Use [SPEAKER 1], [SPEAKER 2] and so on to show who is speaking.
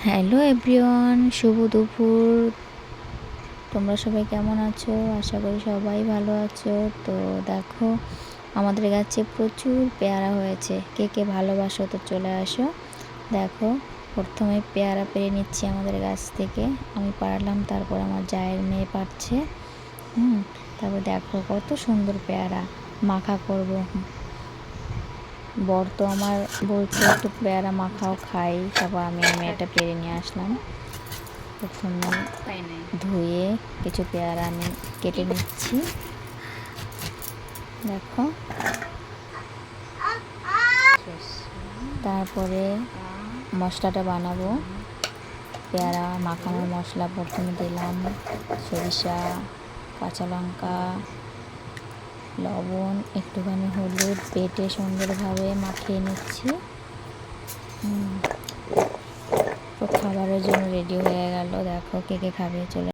[SPEAKER 1] Hello everyone, শুভ দুপুর। তোমরা সবাই কেমন আছো? আশা করি সবাই ভালো আছো। তো দেখো, আমাদের গাছে প্রচুর পেয়ারা হয়েছে। কে কে ভালোবাসো তো চলে আসো। দেখো, প্রথমে পেয়ারা পেরে নিচ্ছি আমাদের গাছ থেকে। আমি পারলাম, তারপর আমার জায়ের মেয়ে পারছে। তারপর দেখো কত সুন্দর পেয়ারা, মাখা করব। বর তো আমার বলছে একটু পেয়ারা মাখাও খাই। তারপর আমি এটা পেরে নিয়ে আসলাম। প্রথমে ধুয়ে কিছু পেয়ারা আমি কেটে নিচ্ছি। দেখো, তারপরে মশলাটা বানাবো। পেয়ারা মাখানোর মশলা প্রথমে দিলাম সরিষা, কাঁচা লঙ্কা, লবণ, একটুখানি হলুদ, বেটে সুন্দরভাবে মাখিয়ে নিচ্ছি। তো খাবারের জন্য রেডি হয়ে গেল। দেখো কে কে খাবে চলে